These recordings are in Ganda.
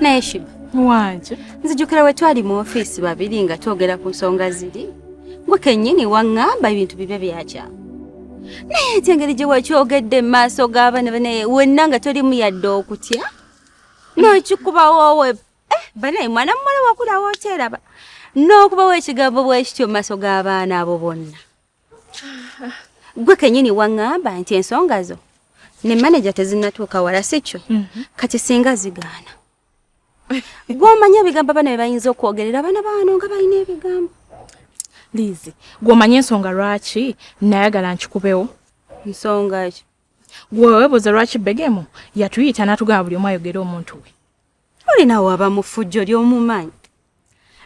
naye Shiba wanje nzijukira we twali mu office babiri nga twogera ku nsonga ziri gwe kennyini waŋŋamba ebintu bibe byakyamu naye ate engeri gye wakyogedde mu maaso g'abaana banaye wenna nga tolimu yadde okutya n'okikubawowe banaye mwana muwala wakula wooteraba n'okubawo ekigambo bwekityo mu maaso g'abaana abo bonna gwe kennyini waŋŋamba nti ensonga zo ne manager tezinnatuuka wala si kyo kati singa zigaana gw'omanya ebigambo bano bye bayinza okwogerera abaana baano nga balina ebigambo Lizi gw'omanya ensonga lwaki nayagala nkikubewo nsonga ki gwe weebuuza lwaki Begemu yatuyita n'atugamba buli omu ayogere omuntu we olinawo aba mu ffujjo ly'omumanyi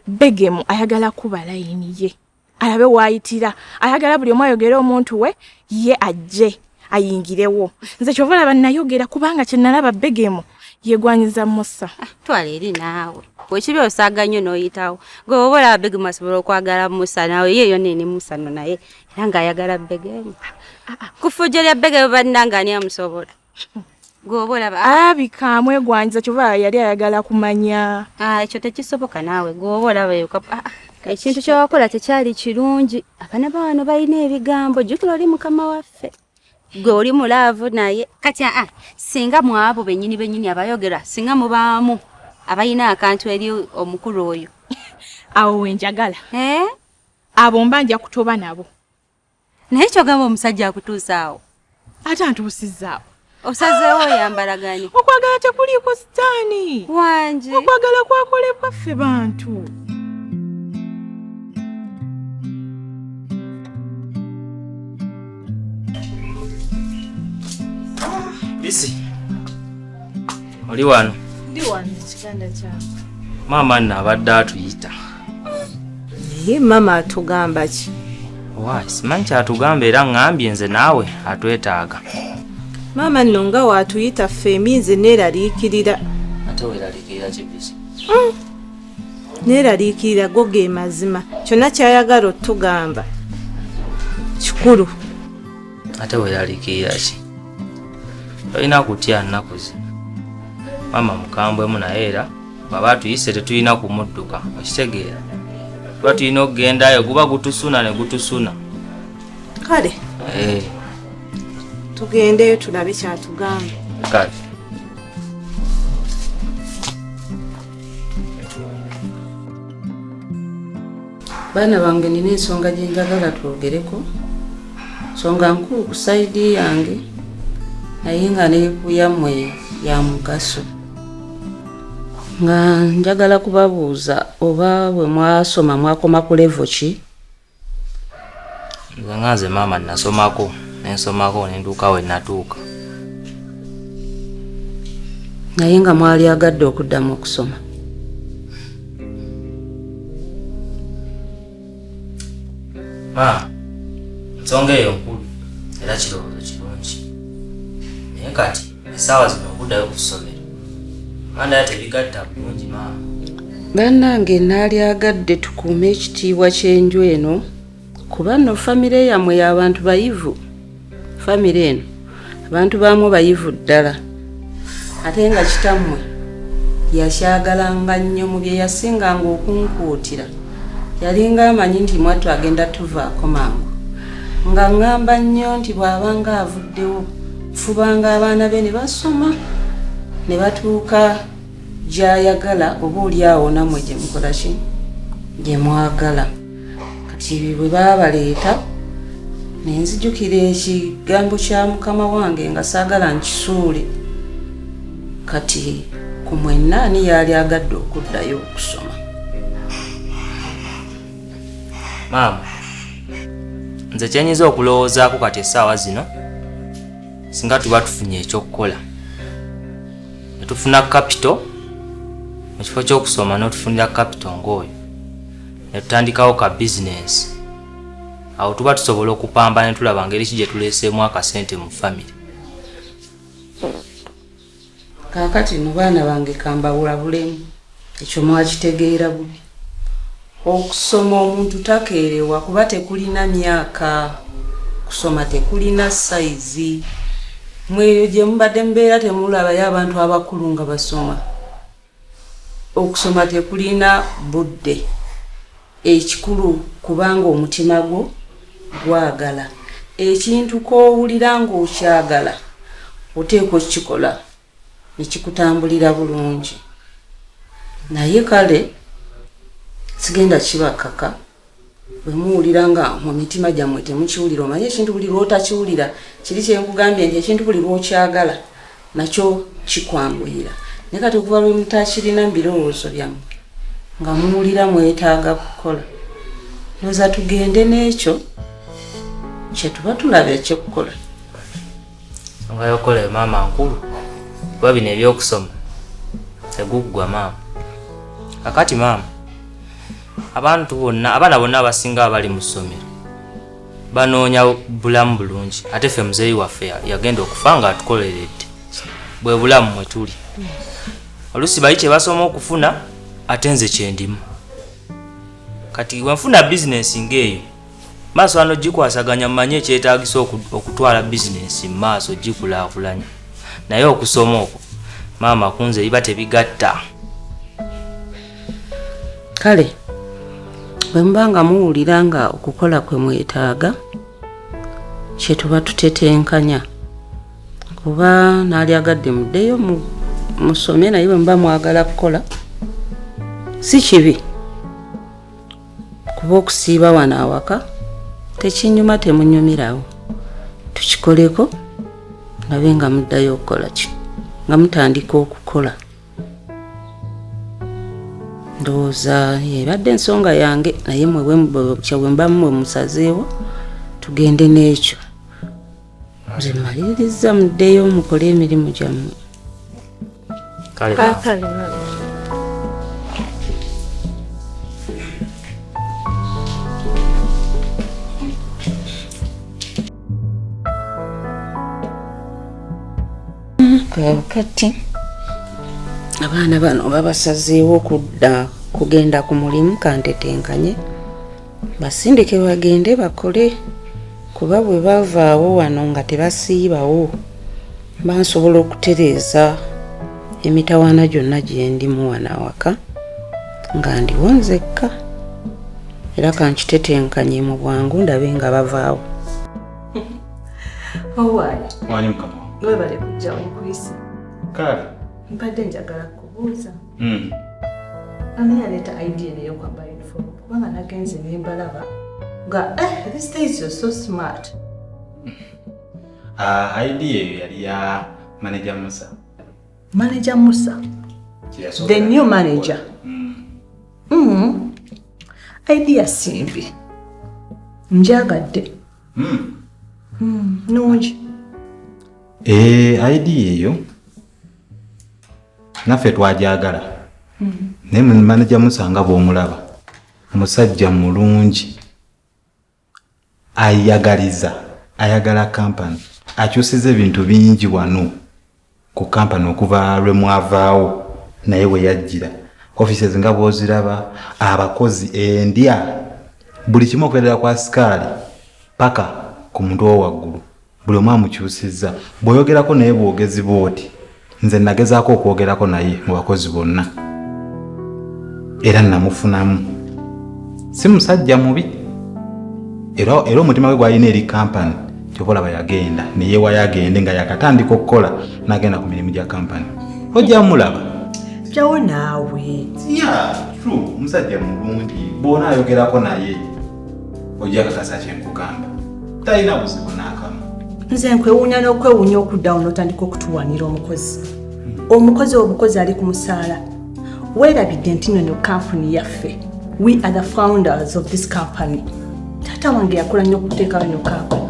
Begemu ayagala kuba layini ye alabe waayitira ayagala buli omu ayogere omuntu we ye ajje ayingirewo nze kyova laba nayogera kubanga kye nalaba Begemu yegwanyiza Musa twala eri naawe bwekibi osaaga nnyo n'oyitawo gwe oba olaba Begemu asobola okwagala Musa naawe ye yonna eni Musa no naye era ng'ayagala Begemu ku ffujjo lya Begemu bannanga ani amusobola gwe oba olaba alabika amwegwanyiza kyova yali ayagala kumanya ekyo tekisoboka naawe gwe oba olaba ekintu kyewakola tekyali kirungi abaana baano balina ebigambo jjukira oli mukama waffe gwe oli mulaavu naye kati singa mu abo bennyini abayogera singa mubaamu abalina akantu eri omukulu oyo awo wenjagala abo mba nja kutoba nabo naye kyogamba omusajja akutuusaawo ate antuusizaawo osazeewo oyambalaganye okwagala tekuliiko sitaani wanje okwagala kwakolebwa ffe bantu Bisi. Oli wano. Ndi wano ekiganda kyange. Maama nabadde atuyita. Ye mama atugamba ki? Wa, simanyi kyatugamba era ngambye nze naawe atwetaaga. Mama nno nga waatuyita ffe eminze neeraliikirira. Ate weeraliikirira ki Bisi? Neeraliikirira go ge mazima. Kyonna kyayagala otugamba. Kikulu. Ate weeraliikirira ki? Tolina kutya nnaku zino. Maama mukambwemu naye era baba tuyise tetulina kumudduka okitegeera. Tuba tulina okugendayo guba gutusuna ne gutusuna. Kale. Tugendeyo tulabe kyatugamba. Kale. Baana bange nina ensonga gye njagala twogereko. Nsonga nkulu ku sayidi yange naye nga ne ku yammwe ya mugaso. Nga njagala kubabuuza oba bwe mwasoma mwakoma ku level ki? Nze nganze maama nasomako nensomako nenduuka we natuuka. Naye nga mwali agadde okuddamu okusoma. Nsonga eyo nkulu era kirowoozo kirungi. Naye kati essaawa zino okuddayo ku ssomero. Manda tebigatta bulungi maama. Bannange naali agadde tukuume ekitiibwa ky'enju eno kuba nno famire yammwe y'abantu bayivu. Famire eno abantu baamu bayivu ddala. Ate nga kitammwe yakyagalanga nnyo mu bye yasinganga okunkuutira. Yalinga amanyi nti mwattu agenda tuvaako mangu. Nga ngamba nnyo nti bw'abanga avuddewo fubanga abaana be ne basoma ne batuuka gy'ayagala oba oli awo nammwe gye mukola ki gye mwagala. Kati bwe baabaleeta ne nzijukira ekigambo kya mukama wange nga saagala nkisuule. Kati ku mwenna ani yaali agadde okuddayo okusoma? Maama, nze kyenyiza okulowoozaako kati essaawa zino singa tuba tufunye ekyokukola. Ne tufuna capital mu kifo ky'okusoma n'otufunira capital ng'oyo. Ne tutandikawo ka bizinensi. Awo tuba tusobola okupamba ne tulaba ngeri ki gye tuleeseemu akasente mu famire. Kaakati no baana bange kambawulabulemu ekyo mwakitegeera bubi. Okusoma omuntu takeerewa kuba tekulina myaka. Kusoma tekulina saizi. Mweyo gye mubadde mbeera temulabayo abantu abakulu nga basoma. okusoma tekulina budde. Ekikulu kubanga omutima gwo gwagala. Ekintu koowulira ng'okyagala oteekwa okukikola ne kikutambulira bulungi. Naye kale sigenda kibakaka bwe muwulira nga mu mitima gyammwe temukiwulira. Omanye ekintu buli lw'otakiwulira kiri kyenkugambye nti ekintu buli lw'okyagala nakyo kikwanguyira. Naye kati okuva lwe mutakirina mu birowoozo byammwe nga muwulira mwetaaga kukola, noza tugende n'ekyo kye tuba tulaba ekyokukola. Nga yokola maama nkulu kuba bino ebyokusoma teguggwa maama. Kakati maama, abaana bonna abasinga abali mu ssomero banoonya bulamu bulungi, ate ffe muzeeyi waffe yagenda okufa nga atukoleredde. Bwe bulamu mwe tuli. Oluusi bali kye basoma okufuna ate nze kyendimu. Kati wenfuna bizinesi ng'eyo maaso wano gikwasaganya mmanye ekyetaagisa okutwala bizinesi mu maaso gikulaakulanya. Naye okusoma okwo maama kunze biba tebigatta. Kale bwe muba nga muwulira nga okukola kwe mwetaaga kye tuba tutetenkanya. Kuba naalyagadde muddeyo musome, naye bwe muba mwagala kukola si kibi. Kuba okusiiba wano awaka tekinyuma temunyumirawo. Tukikoleko nabe nga muddayo okukola ki nga mutandika okukola. Ndowooza ebadde ensonga yange, naye mwe mba mmwe musazeewo tugende n'ekyo. Nze mmaliriza muddeyo mukole emirimu gyammwe. Kale kati abaana bano babasazeewo kugenda ku mulimu kantetenkanye basindike bagende bakole. Kuba bwe bavaawo wano nga tebasiibawo bansobola okutereeza emitawaana gyonna gye ndimu wano awaka nga ndiwo nzekka. Era kankitetenkanye mu bwangu ndabe nga bavaawo. Wani mukama. Webale kujja okwisi. Kale. Mbadde njagala kubuuza. Ani yaleeta idea neyo kwamba uniform? Kubanga nagenze nembalaba nga these days you're so smart. Idea eyo yali ya manager Musa. Manager Musa? The new manager? Idea simbi. Njagadde. Nungi. Idea eyo naffe twajagala. Naye manager Musa nga bw'omulaba musajja mulungi, ayagala kampani, akyusiza ebintu bingi wano ku kampani okuva lwe mwavaawo naye we yajjira. Offices nga bw'oziraba, abakozi endya, buli kimu okubeerera kwa sikaali paka ku muntu owaggulu buli omu amukyusizza. Bw'oyogerako naye bwogezi bw'oti, nze nagezaako okwogerako naye mu bakozi bonna era namufunamu. Si musajja mubi era omutima gwe gwalina eri kampani kyova olaba yagenda neyeewayo agende nga yakatandika okukola n'agenda ku mirimu gya kampani. Ojja mulaba jawo naawe. True, musajja mulungi bw'ona ayogerako naye ojja kakasa kyenkugamba talina buzibu n'akamu. Nze nkwewuunya n'okwewuunya okuddawo n'otandika okutuwanira omukozi. Omukozi obukozi ali ku musaala. Weerabidde nti nno kampuni yaffe, we are the founders of this company. Taata wange yakola nnyo okuteekawo eno kampani.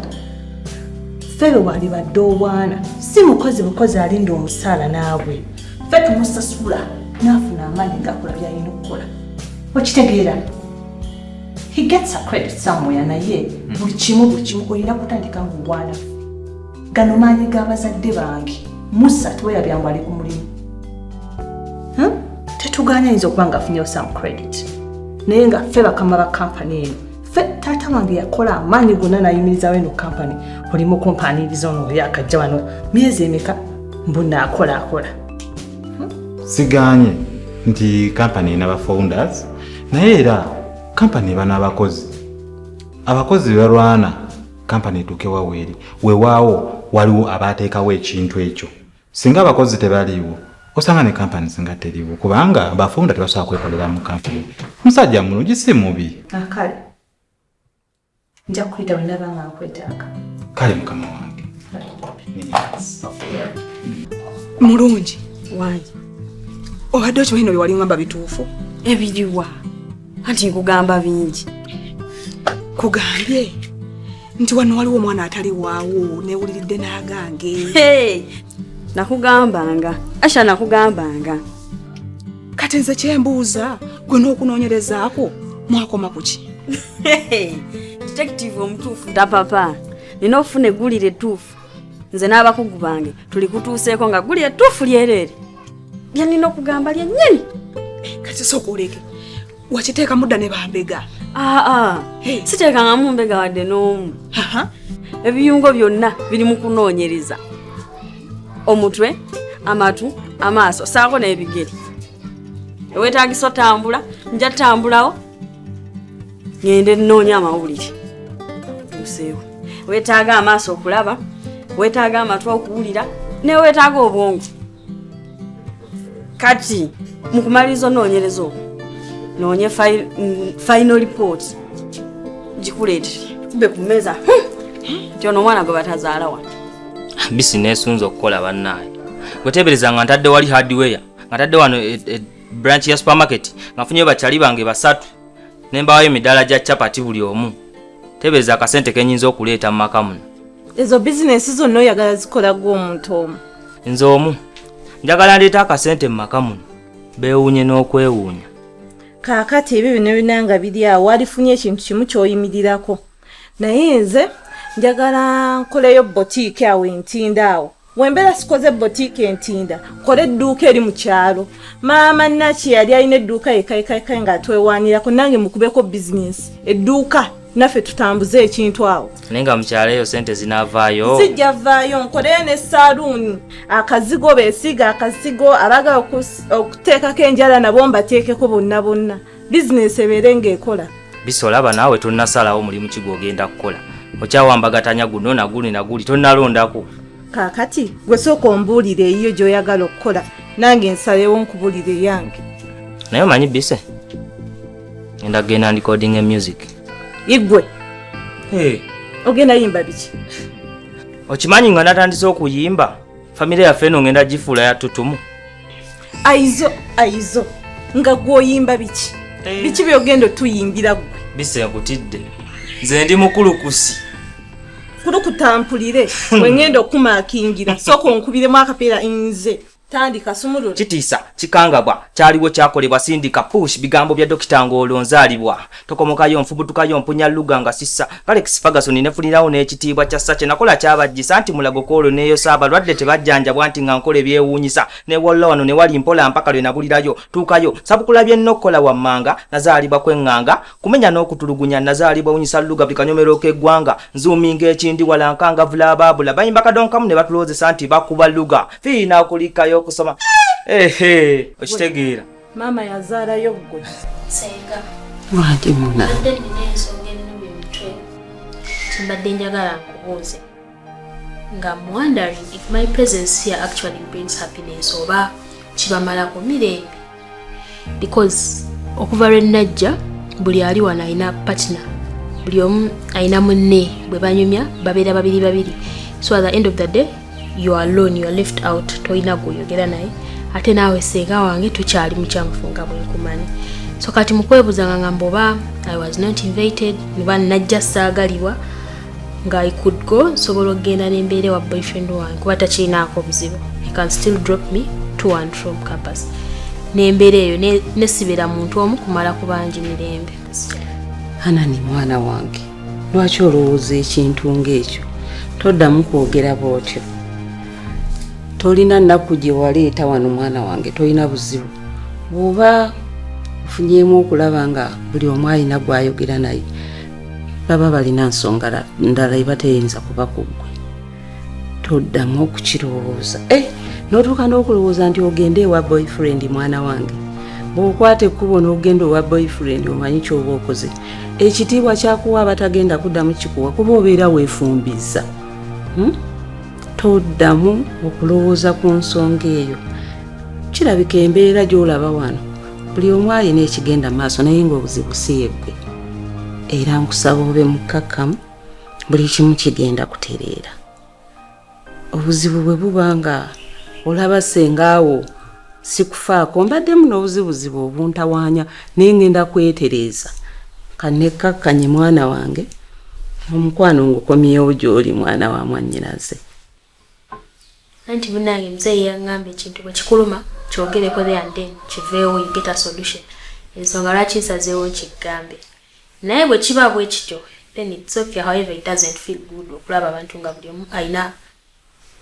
Ffe bwe wali badde obwana si mukozi bukozi alinda omusaala naawe. Ffe tumusasula n'afuna amaanyi g'akola by'alina okukola. Okitegeera? He gets a credit somewhere naye buli kimu olina kutandika ng'obwana. Gano maanyi g'abazadde bange. Musa teweerabyangu ali ku mulimu. Tetuganya ayinza okuba ng'afunyewo some credit. Naye nga ffe bakama ba kampani eno. Ffe taata wange yakola amaanyi gonna n'ayimirizawo eno kampani. Olimu kumpaaniriza ono oyo akajja wano myezi emeka mbuna akola. Siganye nti kampani ina ba founders naye era kampani bana abakozi balwana kampani etuuke waweeri weewaawo waliwo abaateekawo ekintu ekyo singa abakozi tebaliiwo osanga ne kampani singa teriiwo kubanga bafounda tebasobola kwekolera mu kampani. Musajja mulungi si mubi. Kale nja kuyita bwe ndaba nga nkwetaaga. Kale mukama wange. Mulungi wange obadde okimanyi bino byewali ngamba bituufu? Ebiriwa anti nkugamba bingi. Kugambye nti wano waliwo omwana atali waawo neewuliridde n'agange. Hey, nakugambanga Asha nakugambanga. Kati nze kyembuuza gwe n'okunoonyerezaako mwakoma ku ki? Detective omutuufu da papa nina ofuna eggulire ettuufu nze n'abakugu bange tuli kutuuseeko nga ggulire ettuufu lyereere byanina okugamba lyennyini. Kati sooka oleke wakiteeka mudda ne bambega. Siteekanga mu mbega wadde n'omu. Ebiyungo byonna biri mu kunoonyereza: omutwe, amatu, amaaso saako n'ebigere. Weetaagisa otambula nja tambulawo ngende nnoonya amawulire tuseewo. Weetaaga amaaso okulaba, weetaaga amatu okuwulira, ne weetaaga obwongo. Kati mu kumaliriza onoonyereza okwo noonye final report gikuleetere kube ku mmeeza tyono omwana gwe batazaala wano. Bisi nesunza okukola bannaaye gweteebereza nga ntadde wali hardware nga ntadde wano branch ya supermarket nga funyeyo bakyali bange basatu nembawayo emidaala gya chapati buli omu. Teebereza akasente kenyinza okuleeta mu maka muno. Ezo bizinesi zonna oyagala zikola gw'omuntu omu? Nze omu njagala ndeeta akasente mu maka muno beewuunye n'okwewuunya. Kaakati ebyo bino binanga biri awo walifunye ekintu kimu ky'oyimirirako. Naye nze njagala nkoleyo botiiki awo entinda awo. Wembeera sikoze botiiki entinda kole edduuka eri mu kyalo. Maama Naki yali alina edduuka yekayikayika nga twewaanirako nange mukubeko bizinesi edduuka naffe tutambuze ekintu awo. Naye nga mu kyalo eyo sente zinaavaayo? Sijja vaayo nkoleyo ne saaluuni akazigo beesiga akazigo abagala okuteekako enjala nabo mbateekeko bonna bonna bizinesi ebeere ng'ekola. Bisolaba naawe tonnasalawo mulimu ki gw'ogenda kukola okyawambagatanya guno naguli naguli tonnalondako. Kaakati gwe sooka ombuulire eyiyo gy'oyagala okukola nange nsalewo nkubulire yange. Naye omanyi Bise ngenda kugenda recording music. Igwe ogenda yimba biki? Okimanyi nga natandise okuyimba famire yaffe eno ngenda gifuula ya tutumu. Aizo nga gw'oyimba biki? Biki byogenda tuyimbira gwe? Bise nkutidde nze ndi mukulukusi. Kulukutampulire wengenda okumakingira sooka onkubiremu akapeera nze tandika sumulula. Kitiisa kikangabwa kyaliwo kyakolebwa sindika push bigambo bya dokita ng'olonzaalibwa tokomokayo nfubutukayo mpunya luga nga sissa Alex Ferguson nefunirawo n'ekitiibwa kya sache nakola kyabajjisa nti mulago koolo neyo saabalwadde tebajjanjabwa nti nga nkola ebyewuunyisa ne walla wano ne wali mpola mpaka lwe nabulirayo tuukayo sabukulabye nnokkola wammanga nazaalibwa kwenganga kumenya n'okutulugunya nazaalibwa wunyisa luga buli kanyomero k'eggwanga nzuuminga ekindi walankanga vulabaabula bayimba kadonkamu ne batuloozesa nti bakuba luga fiina okulikayo kusoma okitegeera. Maama yazaalayo gwe. Senga. Lwaki muna? Mbadde nina ensonga ennumi omutwe. Mbadde njagala nkubuuze. Nga I'm wondering if my presence here actually brings happiness oba kibamala ku mirembe. Because okuva lwe najja buli ali wano alina partner. Buli omu alina munne bwe banyumya babeera babiri. So at the end of the day you are alone, you are left out, toina guyogera naye ate naawe senga wange tukyali mukyamufu nga bwenkumanyi. So kati mukwebuzanga ngamba oba I was not invited niba najja saagalibwa nga I could go nsobola okgenda n'embeere wa boyfriend wange kuba takirinaako buzibu. He can still drop me to and from campus n'embeera eyo nesibira muntu omu kumala ku bangi mirembe. Anani mwana wange lwaki olowooza ekintu ng'ekyo? Toddamu kwogera bw'otyo. Tolina nnaku gye waleeta wano mwana wange tolina buzibu. Bw'oba ofunyeemu okulaba nga buli omu alina gw'ayogera naye baba balina nsonga ndala eba teyinza kuba ku ggwe. Toddamu okukirowooza. N'otuuka n'okulowooza nti ogende ewa boyfriend mwana wange bw'okwata ekkubo n'ogenda owa boyfriend omanyi ky'oba okoze ekitiibwa kyakuwa abatagenda kuddamu kikuwa kuba obeera weefumbiza. Toddamu okulowooza ku nsonga eyo. Kirabika embeera gy'olaba wano buli omu alina ekigenda mu maaso naye ng'obuzibu si yegwe. Era nkusaba obe mukkakkamu buli kimu kigenda kutereera. Obuzibu bwe buba nga olaba sengaawo sikufaako mbaddemu n'obuzibuzibu obuntawaanya naye ngenda kwetereeza kanekkakkanye mwana wange omukwano ngukomyewo gy'oli mwana wa mwannyinaze. Anti munange mzee yaŋŋamba ekintu bwe kikuluma kyogereko there and then kiveewo you get a solution. Ensonga lwaki nsazeewo nkiggambe. Naye bwe kiba bwe kityo then it's okay, however it doesn't feel good okulaba abantu nga buli omu ayina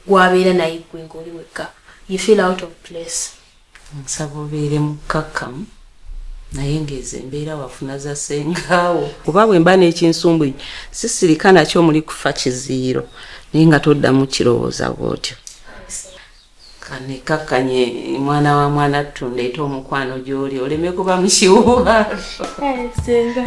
gwabeera naye gwe ng'oli wekka. You feel out of place. Nsaba obeere mukkakkamu naye ng'ezo embeera wafuna za sengaawo kuba bwe mba n'ekinsumbuyi sisirika nakyo muli kufa kiziiro naye nga toddamu kirowooza bw'otyo. Kanekkakkanye mwana wa mwana tundeeta omukwano gy'oli oleme kuba mukiwuubaalo. Senga.